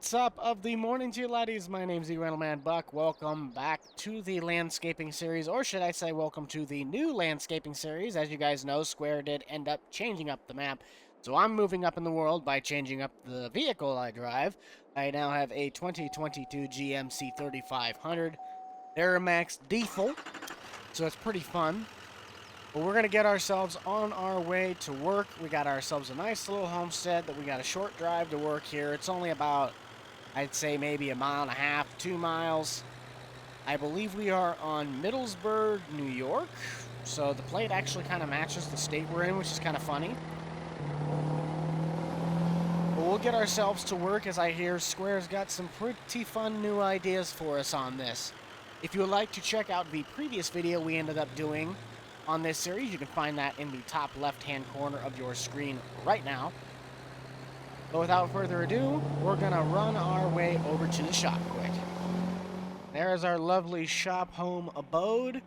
What's up of the morning to you laddies? My name's Man Buck. Welcome back to the landscaping series, or should I say welcome to the new landscaping series. As you guys know, Square did end up changing up the map, so I'm moving up in the world by changing up the vehicle I drive. I now have a 2022 GMC 3500 Duramax diesel, so it's pretty fun. But we're going to get ourselves on our way to work. We got ourselves a nice little homestead that we got a short drive to work here. It's only about, I'd say maybe a mile and a half, 2 miles. I believe we are on Middlesburg, New York. So the plate actually kind of matches the state we're in, which is kind of funny. But we'll get ourselves to work, as I hear Square's got some pretty fun new ideas for us on this. If you would like to check out the previous video we ended up doing on this series, you can find that in the top left-hand corner of your screen right now. But without further ado, we're gonna run our way over to the shop quick. There's our lovely shop home abode.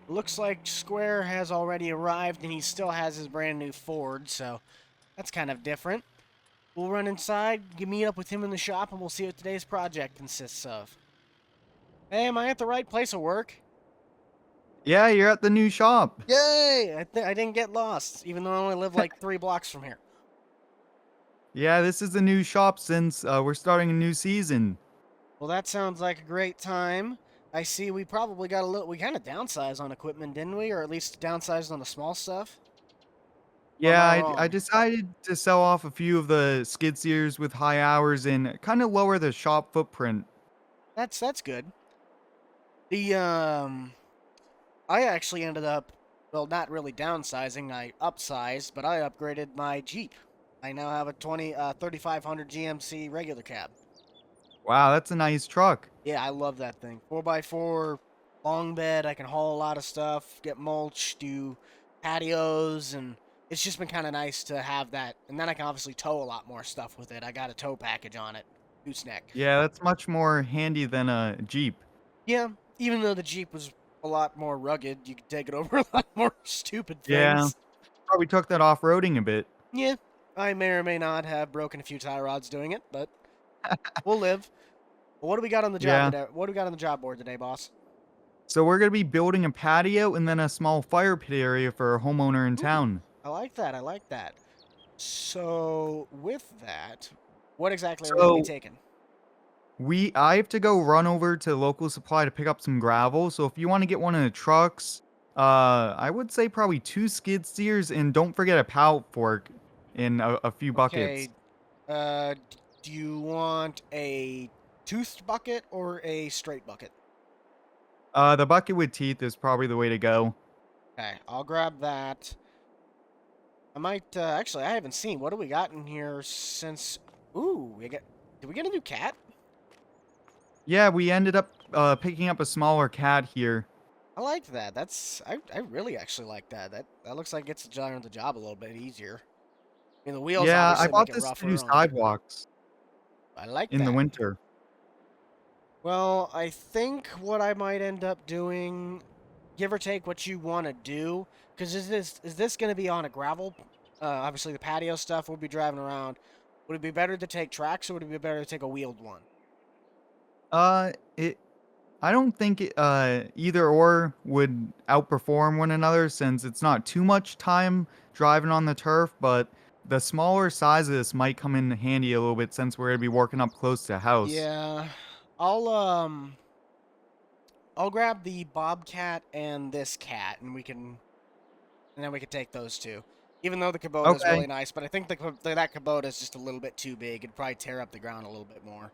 Looks like Square has already arrived and he still has his brand new Ford, so that's kind of different. We'll run inside, meet up with him in the shop, and we'll see what today's project consists of. Hey, am I at the right place of work? Yeah, you're at the new shop. Yay! I didn't get lost, even though I only live like 3 blocks from here. Yeah, this is the new shop since we're starting a new season. Well, that sounds like a great time. I see we probably got we kind of downsized on equipment, didn't we? Or at least downsized on the small stuff? Or am Yeah, I I wrong? decided to sell off a few of the skid steers with high hours and kind of lower the shop footprint. That's good. The, I actually ended up, well, not really downsizing, I upsized, but I upgraded my Jeep. I now have a 3500 GMC regular cab. Wow, that's a nice truck. Yeah, I love that thing. 4x4, long bed, I can haul a lot of stuff, get mulch, do patios, and it's just been kind of nice to have that. And then I can obviously tow a lot more stuff with it. I got a tow package on it. Gooseneck. Yeah, that's much more handy than a Jeep. Yeah, even though the Jeep was a lot more rugged, you could take it over a lot more stupid Yeah, things. probably took that off-roading a bit. Yeah, I may or may not have broken a few tie rods doing it, but we'll live. What do we got on the job Yeah. today? What do we got on the job board today, boss? So we're going to be building a patio and then a small fire pit area for a homeowner in Ooh, town. I like that. I like that. So, with that, what exactly are we going to be So taking? I have to go run over to local supply to pick up some gravel. So if you want to get one of the trucks, I would say probably 2 skid steers and don't forget a pallet fork in a few buckets. Okay, uh, do you want a toothed bucket or a straight bucket? The bucket with teeth is probably the way to go. Okay, I'll grab that. I might, actually, I haven't seen. What do we got in here since... Ooh, did we get a new cat? Yeah, we ended up picking up a smaller cat here. I like that. I really actually like that. That looks like it's the job a little bit easier. I mean, the wheels Yeah, I obviously make bought it this to do rougher on. sidewalks I like in the that. winter. Well, I think what I might end up doing, give or take what you want to do, because is this going to be on a gravel? Obviously, the patio stuff we'll be driving around. Would it be better to take tracks, or would it be better to take a wheeled one? It I don't think either or would outperform one another since it's not too much time driving on the turf, but the smaller size of this might come in handy a little bit since we're gonna be working up close to a house. Yeah, I'll um, I'll grab the bobcat and this cat, and then we could take those two. Even though the Kubota is Okay. really nice, but I think that Kubota is just a little bit too big. It'd probably tear up the ground a little bit more.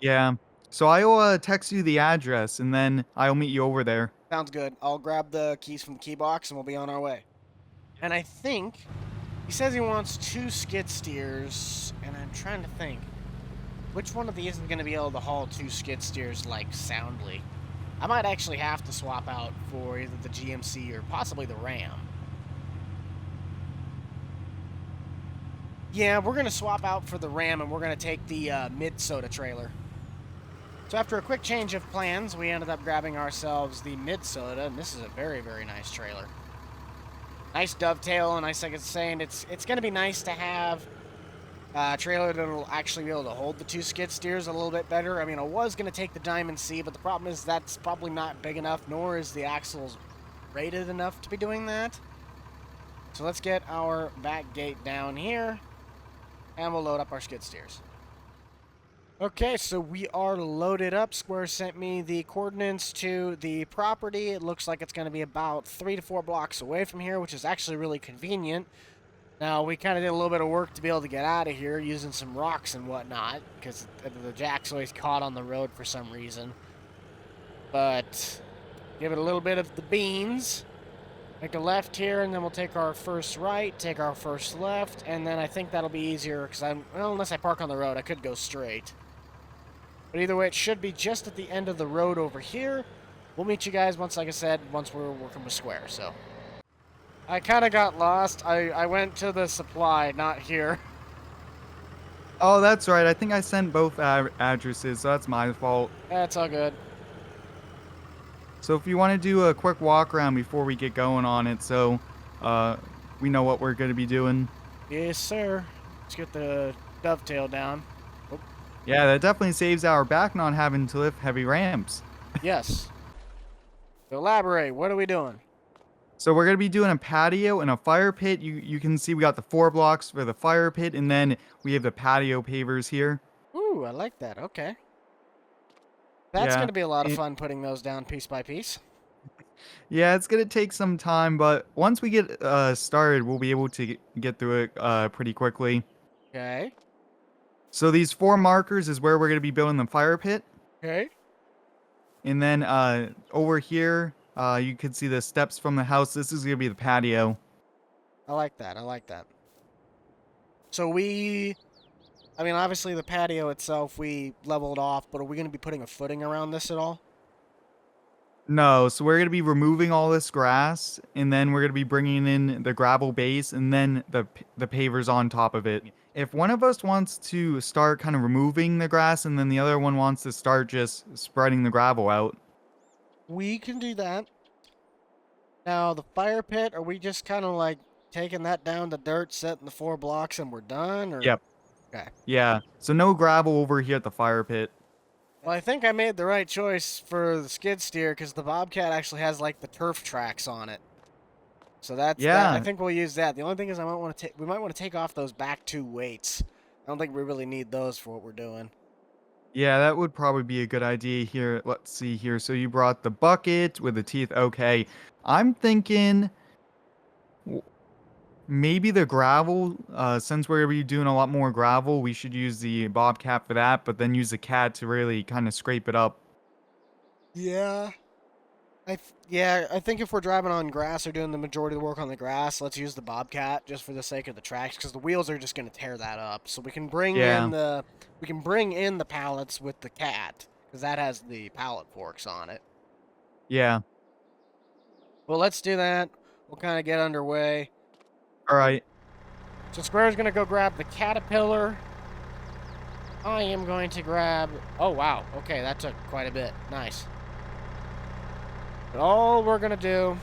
Yeah. So I'll text you the address and then I'll meet you over there. Sounds good. I'll grab the keys from the key box and we'll be on our way. And I think he says he wants 2 skid steers, and I'm trying to think which one of these is going to be able to haul 2 skid steers like soundly. I might actually have to swap out for either the GMC or possibly the Ram. Yeah, we're going to swap out for the Ram, and we're going to take the mid-soda trailer. So after a quick change of plans, we ended up grabbing ourselves the mid-soda, and this is a very, very nice trailer. Nice dovetail, and like I was saying, it's going to be nice to have Trailer that'll actually be able to hold the 2 skid steers a little bit better. I mean, I was going to take the Diamond C, but the problem is that's probably not big enough, nor is the axles rated enough to be doing that. So let's get our back gate down here, and we'll load up our skid steers. Okay, so we are loaded up. Square sent me the coordinates to the property. It looks like it's going to be about 3 to 4 blocks away from here, which is actually really convenient. Now, we kind of did a little bit of work to be able to get out of here using some rocks and whatnot, because the jack's always caught on the road for some reason. But give it a little bit of the beans. Make a left here, and then we'll take our first right, take our first left, and then I think that'll be easier, because well, unless I park on the road, I could go straight. But either way, it should be just at the end of the road over here. We'll meet you guys once, like I said, once we're working with Square, so. I kind of got lost. I went to the supply, not here. Oh, that's right. I think I sent both addresses, so that's my fault. That's all good. So if you want to do a quick walk around before we get going on it, so we know what we're going to be doing. Yes, sir. Let's get the dovetail down. Oh. Yeah, that definitely saves our back not having to lift heavy ramps. Yes. Elaborate. What are we doing? So we're going to be doing a patio and a fire pit. You can see we got the 4 blocks for the fire pit, and then we have the patio pavers here. Ooh, I like that. Okay. That's Yeah. going to be a lot of fun putting those down piece by piece. Yeah, it's going to take some time, but once we get started, we'll be able to get through it pretty quickly. Okay. So these 4 markers is where we're going to be building the fire pit. Okay. And then over here, you can see the steps from the house. This is going to be the patio. I like that. I like that. So I mean, obviously the patio itself, we leveled off, but are we going to be putting a footing around this at all? No, so we're going to be removing all this grass, and then we're going to be bringing in the gravel base, and then the pavers on top of it. If one of us wants to start kind of removing the grass, and then the other one wants to start just spreading the gravel out. We can do that. Now, the fire pit, are we just kind of like taking that down to dirt, setting the 4 blocks, and we're done? Or? Yep. Okay. Yeah, so no gravel over here at the fire pit. Well, I think I made the right choice for the skid steer because the Bobcat actually has like the turf tracks on it. So that's Yeah. I think we'll use that. The only thing is we might want to take off those back 2 weights. I don't think we really need those for what we're doing. Yeah, that would probably be a good idea here. Let's see here. So you brought the bucket with the teeth. Okay. I'm thinking maybe the gravel, since we're going to be doing a lot more gravel, we should use the bobcat for that, but then use the cat to really kind of scrape it up. Yeah. I think if we're driving on grass or doing the majority of the work on the grass, let's use the Bobcat just for the sake of the tracks because the wheels are just going to tear that up. So we can bring in the pallets with the cat because that has the pallet forks on it. Yeah. Well, let's do that. We'll kind of get underway. All right. So Square's going to go grab the caterpillar. I am going to grab... Oh, wow. Okay, that took quite a bit. Nice. But all we're going to do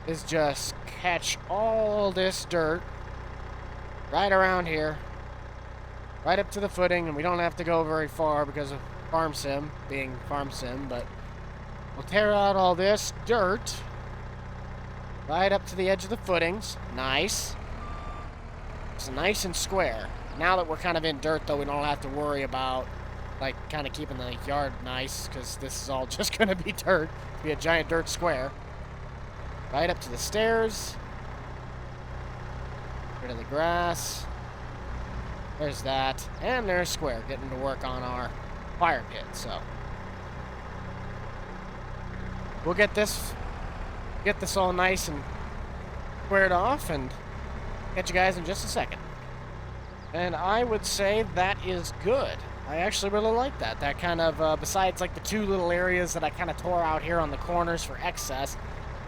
is just catch all this dirt right around here, right up to the footing, and we don't have to go very far because of Farm Sim being Farm Sim, but we'll tear out all this dirt right up to the edge of the footings. Nice. It's nice and square. Now that we're kind of in dirt, though, we don't have to worry about like kind of keeping the yard nice because this is all just going to be dirt. It'll be a giant dirt square. Right up to the stairs. Rid of the grass. There's that. And there's Square getting to work on our fire pit, so. We'll get this all nice and squared off and catch you guys in just a second. And I would say that is good. I actually really like that. That kind of, besides like the 2 little areas that I kind of tore out here on the corners for excess,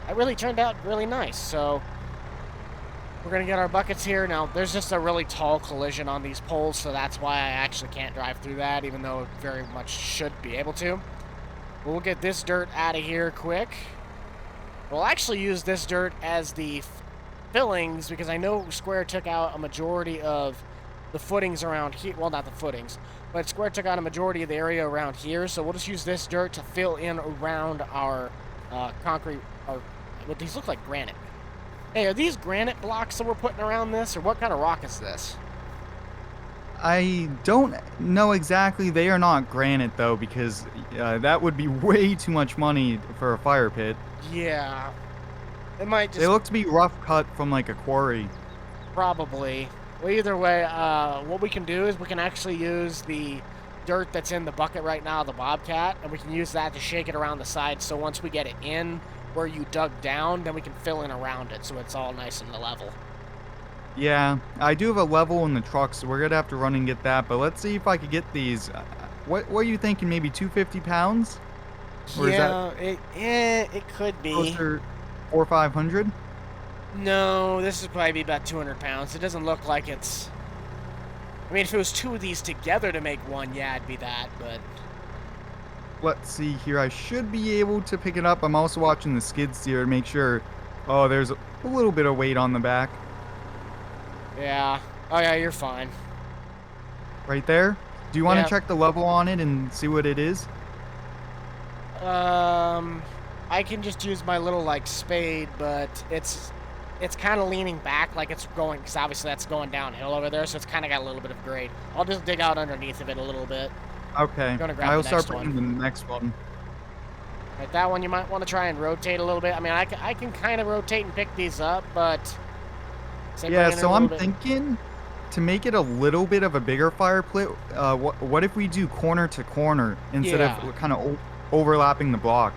it really turned out really nice. So we're going to get our buckets here. Now, there's just a really tall collision on these poles, so that's why I actually can't drive through that, even though it very much should be able to. We'll get this dirt out of here quick. We'll actually use this dirt as the fillings, because I know Square took out a majority of the footings around here. Well, not the footings, but Square took out a majority of the area around here. So we'll just use this dirt to fill in around our concrete. What these look like granite. Hey, are these granite blocks that we're putting around this, or what kind of rock is this? I don't know exactly. They are not granite though, because that would be way too much money for a fire pit. Yeah, it might just They look to be rough cut from like a quarry. probably. Well, either way, what we can do is we can actually use the dirt that's in the bucket right now, the Bobcat, and we can use that to shake it around the side. So once we get it in where you dug down, then we can fill in around it, so it's all nice and level. Yeah, I do have a level in the truck, so we're gonna have to run and get that. But let's see if I could get these. What are you thinking? Maybe 250 pounds? Or Yeah, it could be. Closer 400 or 500? No, this would probably be about 200 pounds. It doesn't look like it's... I mean, if it was two of these together to make one, yeah, it'd be that, but... Let's see here. I should be able to pick it up. I'm also watching the skid steer to make sure. Oh, there's a little bit of weight on the back. Yeah. Oh, yeah, you're fine. Right there? Do you want to Yeah. check the level on it and see what it is? I can just use my little, like, spade, but it's kind of leaning back like it's going, because obviously that's going downhill over there, so it's kind of got a little bit of grade. I'll just dig out underneath of it a little bit. Okay. Gonna grab I'll the start next putting the next one. Right, that one you might want to try and rotate a little bit. I mean, I can kind of rotate and pick these up, but... say Yeah, bring it in so a I'm little bit. thinking to make it a little bit of a bigger fire pit, what if we do corner to corner instead Yeah. of kind of overlapping the block?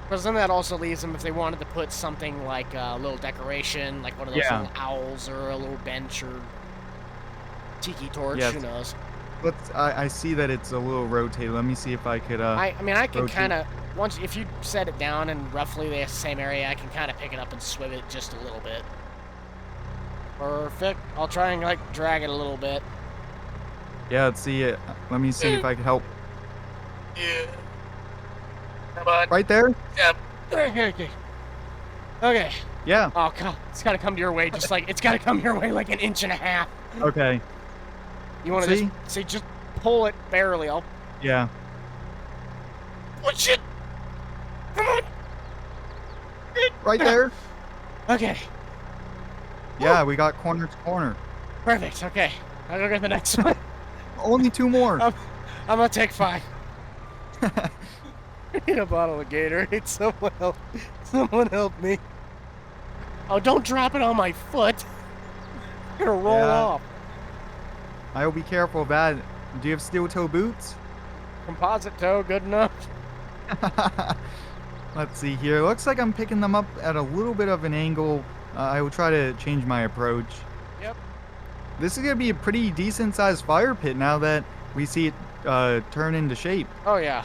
Because then that also leaves them if they wanted to put something like a little decoration, like one of those Yeah. little owls or a little bench or tiki torch, Yes. who knows. I see that it's a little rotated. Let me see if I could I mean, I can rotate. kind of, once, if you set it down in roughly the same area, I can kind of pick it up and swim it just a little bit. Perfect. I'll try and, like, drag it a little bit. Yeah, let's see it. Let me see if I can help. Yeah. Come on. Right there? Yep. Okay. Okay. Yeah. Oh, God. It's got to come your way, just like, it's got to come your way like an inch and a half. Okay. You want to See? just, see, just pull it barely. I'll Yeah. push it. Come on. Right there? Okay. Yeah, we got corner to corner. Perfect. Okay. I'll go get the next one. Only two more. I'm going to take 5. I need a bottle of Gatorade. Someone help me. Oh, don't drop it on my foot. It's going to roll Yeah. off. I'll be careful of that. Do you have steel toe boots? Composite toe, good enough. Let's see here. Looks like I'm picking them up at a little bit of an angle. I will try to change my approach. Yep. This is going to be a pretty decent sized fire pit now that we see it turn into shape. Oh, yeah.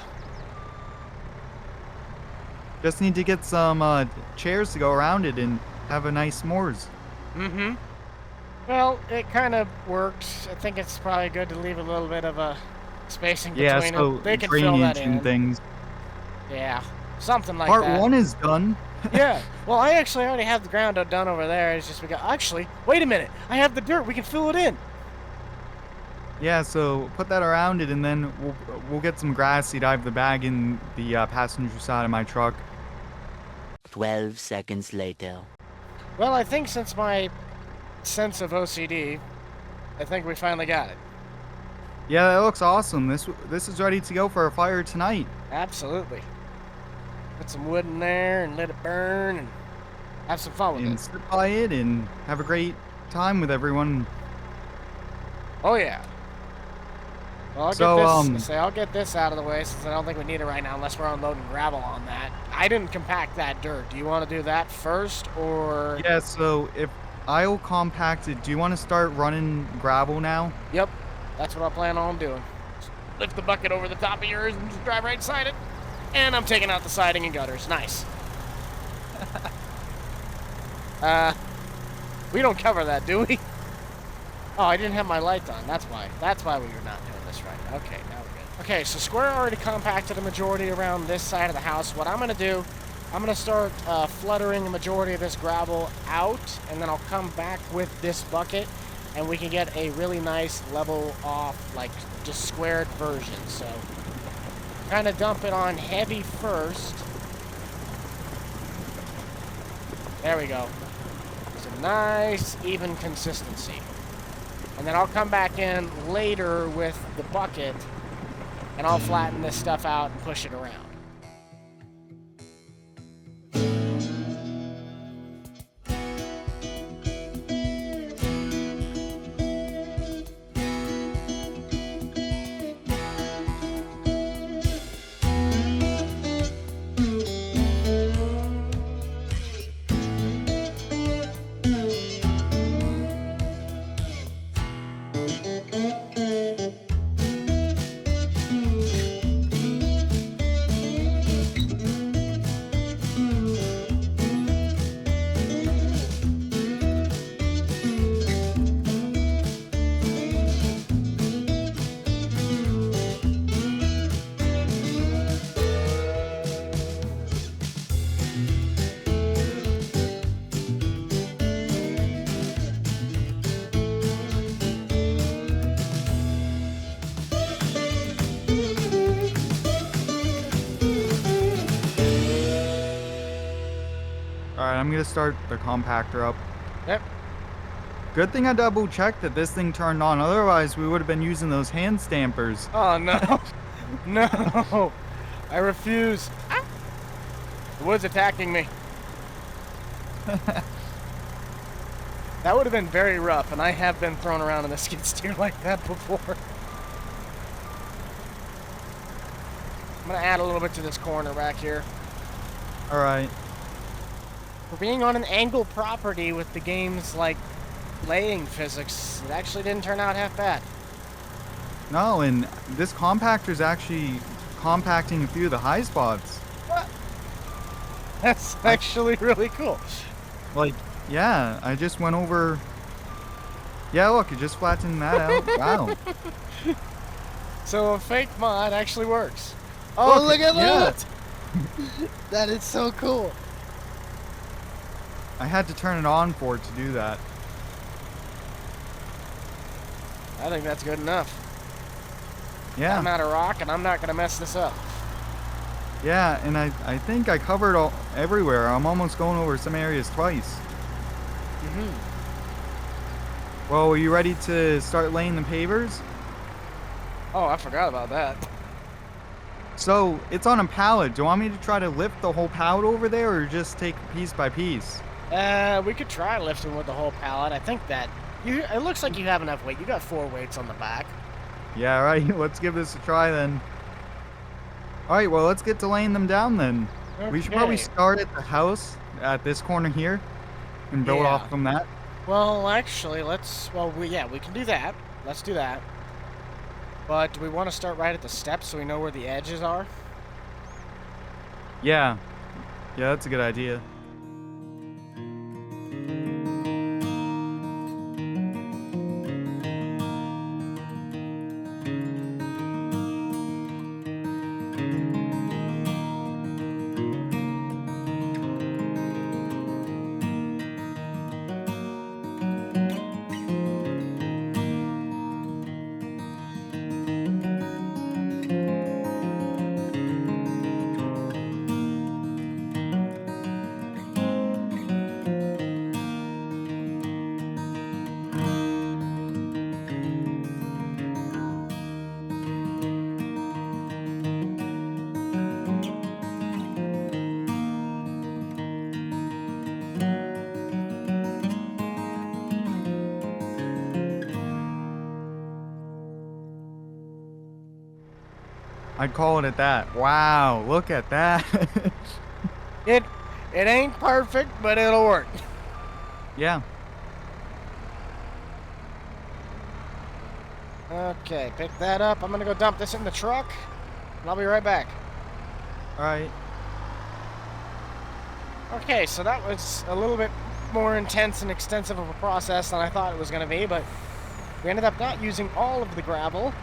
Just need to get some chairs to go around it and have a nice s'mores. Mm-hmm. Well, it kind of worked. I think it's probably good to leave a little bit of a spacing Yeah, between so it. They can fill that drainage in. and things. Yeah, something like Part that. 1 is done. Yeah. Well, I actually already have the ground done over there. It's just we got. Actually, wait a minute. I have the dirt. We can fill it in. Yeah, so put that around it, and then we'll get some grass seed. I have the bag in the passenger side of my truck. 12 seconds later. Well, I think since my sense of OCD, I think we finally got it. Yeah, that looks awesome. This is ready to go for a fire tonight. Absolutely. Put some wood in there and let it burn and have some fun with And it. sit by it and have a great time with everyone. Oh yeah. Well, I'll get this out of the way since I don't think we need it right now unless we're unloading gravel on that. I didn't compact that dirt. Do you want to do that first or? Yeah, so if I'll compact it, do you want to start running gravel now? Yep. That's what I plan on doing. Just lift the bucket over the top of yours and just drive right inside it. And I'm taking out the siding and gutters. Nice. We don't cover that, do we? Oh, I didn't have my lights on. That's why. That's why we were not doing this right. Okay, now we're good. Okay, so Square already compacted a majority around this side of the house. What I'm going to do I'm going to start fluttering a majority of this gravel out, and then I'll come back with this bucket, and we can get a really nice level off, like, just squared version. So, kind of dump it on heavy first. There we go. It's a nice, even consistency. And then I'll come back in later with the bucket, and I'll flatten this stuff out and push it around. Alright, I'm gonna start the compactor up. Yep. Good thing I double checked that this thing turned on, otherwise we would have been using those hand stampers. Oh, no. No. I refuse. Ah. The wood's attacking me. That would have been very rough, and I have been thrown around in the skid steer like that before. I'm going to add a little bit to this corner back here. Alright. For being on an angle property with the game's, like, laying physics, it actually didn't turn out half bad. No, and this compactor's actually compacting a few of the high spots. What? That's actually really cool. Like, yeah, I just went over... Yeah, look, it just flattened that out. Wow. So a fake mod actually works. Oh, look at yeah. that! That is so cool. I had to turn it on for it to do that. I think that's good enough. Yeah. I'm out of rock, and I'm not going to mess this up. Yeah, and I think I covered everywhere. I'm almost going over some areas twice. Well, are you ready to start laying the pavers? Oh, I forgot about that. So, it's on a pallet. Do you want me to try to lift the whole pallet over there, or just take piece by piece? We could try lifting with the whole pallet. I think that... it looks like you have enough weight. You got 4 weights on the back. Yeah, right. Let's give this a try then. Alright, well, let's get to laying them down then. Okay. We should probably start at the house, at this corner here, and build Yeah. off from that. Well, actually, let's... Well, we can do that. Let's do that. But do we want to start right at the steps so we know where the edges are? Yeah. Yeah, that's a good idea. I'd call it at that. Wow, look at that. It ain't perfect, but it'll work. Yeah. Okay, pick that up. I'm gonna go dump this in the truck, and I'll be right back. Alright. Okay, so that was a little bit more intense and extensive of a process than I thought it was gonna be, but we ended up not using all of the gravel,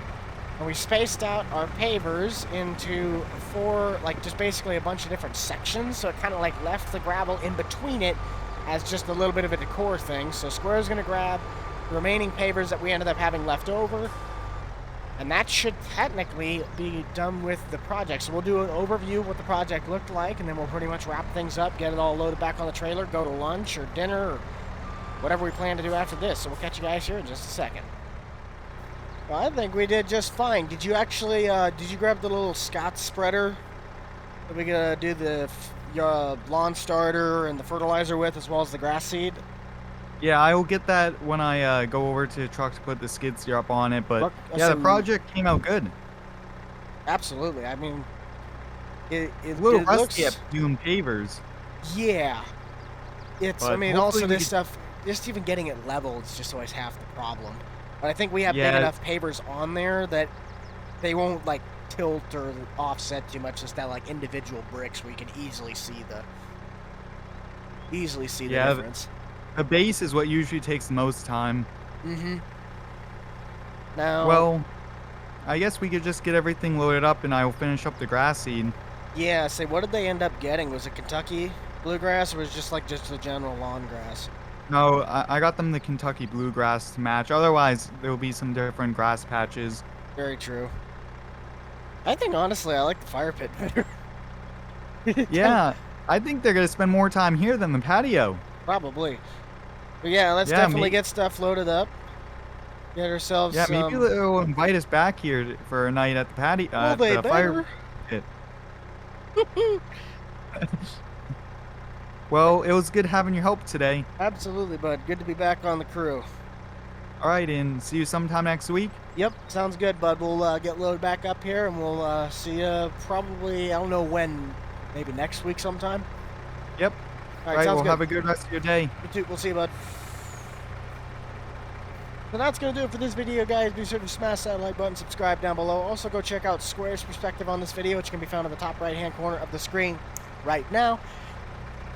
And we spaced out our pavers into 4, like just basically a bunch of different sections. So it kind of like left the gravel in between it as just a little bit of a decor thing. So Square's going to grab the remaining pavers that we ended up having left over. And that should technically be done with the project. So we'll do an overview of what the project looked like, and then we'll pretty much wrap things up, get it all loaded back on the trailer, go to lunch or dinner or whatever we plan to do after this. So we'll catch you guys here in just a second. Well, I think we did just fine. Did you actually, did you grab the little Scotch spreader that we gonna do the lawn starter and the fertilizer with, as well as the grass seed? Yeah, I will get that when I go over to the truck to put the skid steer up on it. But Look, yeah, the some- project came out good. Absolutely. I mean, it A little it rusty looks, at doing pavers. yeah. It's, I But mean, hopefully also we this could- stuff, just even getting it leveled is just always half the problem. But I think we have big Yeah. enough pavers on there that they won't like tilt or offset too much. Just that like individual bricks where you can easily see the Yeah, difference. The base is what usually takes the most time. Mm-hmm. Now, Well, I guess we could just get everything loaded up and I will finish up the grass seed. yeah. Say, what did they end up getting? Was it Kentucky bluegrass, or was it just like just the general lawn grass? No, I got them the Kentucky bluegrass to match. Otherwise, there will be some different grass patches. Very true. I think honestly, I like the fire pit better. Yeah, I think they're going to spend more time here than the patio. Probably. But yeah, let's Yeah, definitely maybe- get stuff loaded up. Get ourselves Yeah, some. maybe they'll invite us back here for a night at the patio. Well, they the fire better. pit. Well, it was good having your help today. Absolutely, bud. Good to be back on the crew. All right, and see you sometime next week. Yep, sounds good, bud. We'll get loaded back up here, and we'll see you probably, I don't know when, maybe next week sometime. Yep. All All right, right, sounds well, good. have a good rest of your day. You too. We'll see you, bud. So that's going to do it for this video, guys. Be sure to smash that like button, subscribe down below. Also, go check out Square's perspective on this video, which can be found in the top right-hand corner of the screen right now.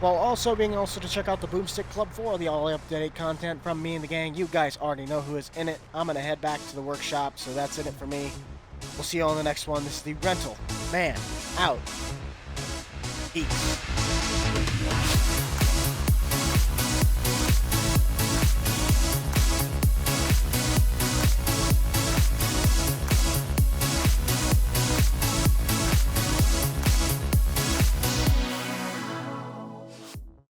While also to check out the Boomstick Club for all the all-up-to-date content from me and the gang. You guys already know who is in it. I'm going to head back to the workshop, so that's it for me. We'll see you all in the next one. This is the Rental Man out. Peace.